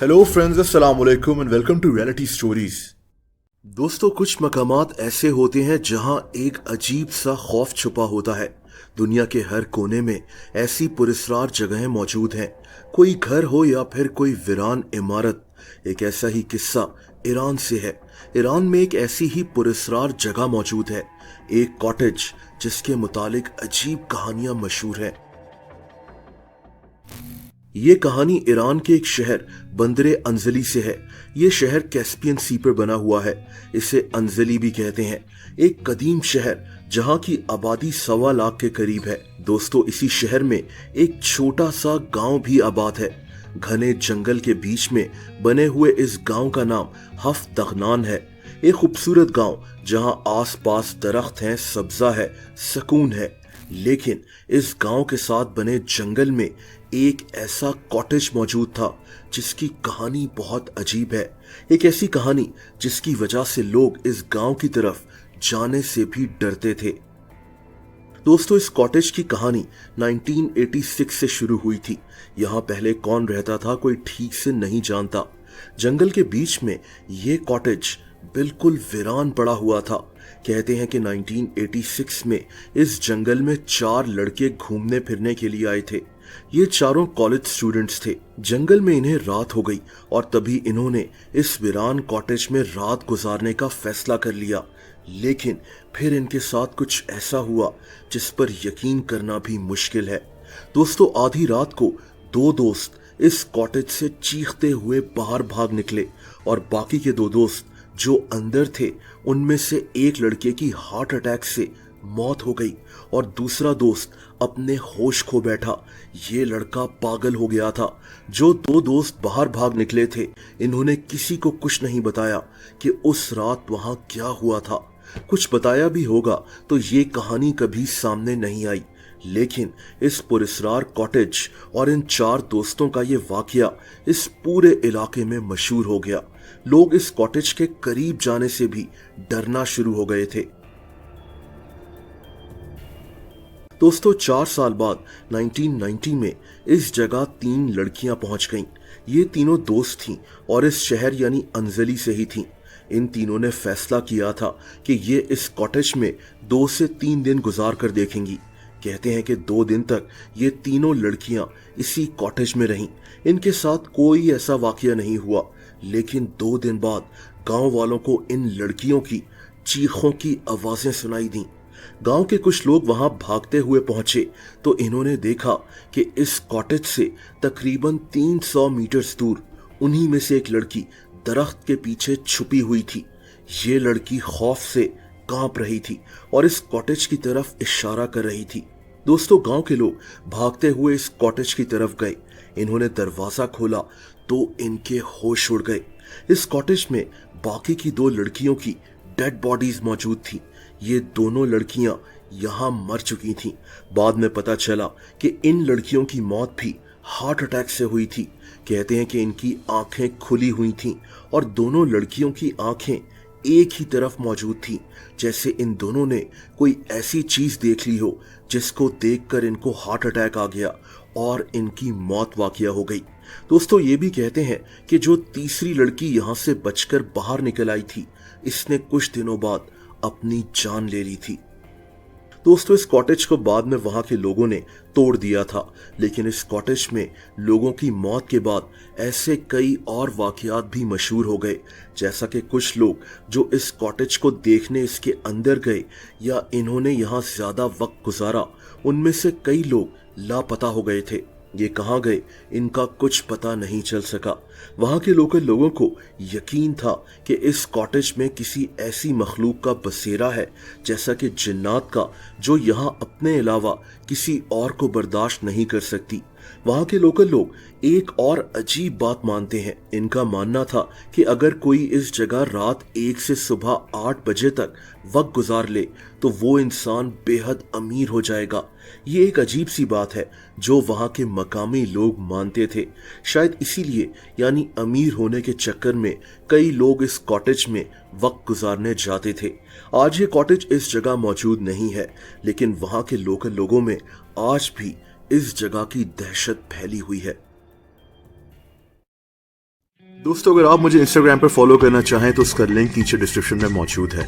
Hello friends, अस्सलाम वालेकुम and welcome to reality stories. दोस्तों, कुछ मकामात ऐसे होते हैं जहां एक अजीब सा खौफ छुपा होता है। दुनिया के हर कोने में ऐसी पुरस्कार जगहें मौजूद हैं। कोई घर हो या फिर कोई वीरान इमारत। एक ऐसा ही किस्सा ईरान से है। ईरान में एक ऐसी ही पुरस्कार जगह मौजूद है, एक कॉटेज जिसके मुतालिक अजीब कहानियां मशहूर हैं। ये कहानी ईरान के एक शहर बंदरे अंजली से है। ये शहर कैस्पियन सी पर बना हुआ है। इसे अंजली भी कहते हैं। एक कदीम शहर जहां की आबादी 1.25 लाख के करीब है। दोस्तों, इसी शहर में एक छोटा सा गांव भी आबाद है। घने जंगल के बीच में बने हुए इस गांव का नाम हफ दगनान है। एक खूबसूरत गांव जहां आसपास दरख्त हैं, सब्जा है, सुकून है। लेकिन इस गांव के साथ बने जंगल में एक ऐसा कॉटेज मौजूद था जिसकी कहानी बहुत अजीब है। एक ऐसी कहानी जिसकी वजह से लोग इस गांव की तरफ जाने से भी डरते थे। दोस्तों, इस कॉटेज की कहानी 1986 से शुरू हुई थी। यहाँ पहले कौन रहता था कोई ठीक से नहीं जानता। जंगल के बीच में ये कॉटेज बिल्कुल वीरान पड़ा हुआ था। कहते हैं कि 1986 में इस जंगल में 4 लड़के घूमने फिरने के लिए आए थे। ये चारों कॉलेज स्टूडेंट्स थे। जंगल में इन्हें रात हो गई और तभी इन्होंने इस वीरान कॉटेज में रात गुजारने का फैसला कर लिया। लेकिन फिर इनके साथ कुछ ऐसा हुआ जिस पर यकीन करना भी मुश्किल है। दोस्तों, आधी रात को 2 दोस्त इस कॉटेज से चीखते हुए बाहर भाग निकले और बाकी के 2 दोस्त जो अंदर थे उनमें से एक लड़के की हार्ट अटैक से मौत हो गई और दूसरा दोस्त अपने होश खो बैठा। ये लड़का पागल हो गया था। जो 2 दोस्त बाहर भाग निकले थे, इन्होंने किसी को कुछ नहीं बताया कि उस रात वहां क्या हुआ था। कुछ बताया भी होगा तो ये कहानी कभी सामने नहीं आई। लेकिन इस पुरस्कार कॉटेज और इन 4 दोस्तों का ये वाकया इस पूरे इलाके में मशहूर हो गया। लोग इस कॉटेज के करीब जाने से भी डरना शुरू हो गए थे। दोस्तों, 4 साल बाद 1990 में इस जगह 3 लड़कियां पहुंच गईं। ये तीनों दोस्त थीं और इस शहर यानी अंजली से ही थीं। इन तीनों ने फैसला किया था कि ये इस कॉटेज में 2 से 3 दिन गुजार कर देखेंगी। कहते हैं कि 2 दिन तक ये तीनों लड़कियां इसी कॉटेज में रहीं। इनके साथ कोई ऐसा वाकया नहीं हुआ। लेकिन 2 दिन बाद गांव वालों को इन लड़कियों की चीखों की आवाजें सुनाई दी। गांव के कुछ लोग वहां भागते हुए पहुंचे तो इन्होंने देखा कि इस कॉटेज से तकरीबन 300 मीटर दूर उन्हीं में से एक लड़की दरख्त के पीछे छुपी हुई थी। ये लड़की खौफ से कांप रही थी और इस कॉटेज की तरफ इशारा कर रही थी। दोस्तों, गांव के लोग भागते हुए इस कॉटेज की तरफ गए। इन्होंने दरवाजा खोला तो इनके होश उड़ गए। इस कॉटेज में बाकी की 2 लड़कियों की डेड बॉडीज मौजूद थी। ये दोनों लड़कियां यहां मर चुकी थीं। बाद में पता चला कि इन लड़कियों की मौत भी हार्ट अटैक से हुई थी। कहते हैं कि इनकी आंखें खुली हुई थीं और दोनों लड़कियों की आंखें एक ही तरफ मौजूद थी, जैसे इन दोनों ने कोई ऐसी चीज देख ली हो जिसको देखकर इनको हार्ट अटैक आ गया और इनकी मौत वाकया हो गई। दोस्तों, ये भी कहते हैं कि जो तीसरी लड़की यहां से बचकर बाहर निकल आई थी, इसने कुछ दिनों बाद अपनी जान ले ली थी। दोस्तों, इस कॉटेज को बाद में वहां के लोगों ने तोड़ दिया था। लेकिन इस कॉटेज में लोगों की मौत के बाद ऐसे कई और वाकयात भी मशहूर हो गए। जैसा कि कुछ लोग जो इस कॉटेज को देखने इसके अंदर गए या इन्होंने यहां ज्यादा वक्त गुजारा, उनमें से कई लोग लापता हो गए थे। ये कहाँ गए इनका कुछ पता नहीं चल सका। वहां के लोकल लोगों को यकीन था कि इस कॉटेज में किसी ऐसी मखलूक का बसेरा है, जैसा कि जिन्नात का, जो यहाँ अपने अलावा किसी और को बर्दाश्त नहीं कर सकती। वहां के लोकल लोग एक और अजीब बात मानते हैं। इनका मानना था कि अगर कोई इस जगह रात 1 से सुबह 8 बजे तक वक्त गुजार ले तो वो इंसान बेहद अमीर हो जाएगा। ये एक अजीब सी बात है जो वहां के मकामी लोग मानते थे। शायद इसीलिए यानी अमीर होने के चक्कर में कई लोग इस कॉटेज में वक्त गुजारने जाते थे। आज ये कॉटेज इस जगह मौजूद नहीं है, लेकिन वहां के लोकल लोगों में आज भी इस जगह की दहशत फैली हुई है। दोस्तों, अगर आप मुझे इंस्टाग्राम पर फॉलो करना चाहें तो उसका लिंक नीचे डिस्क्रिप्शन में मौजूद है।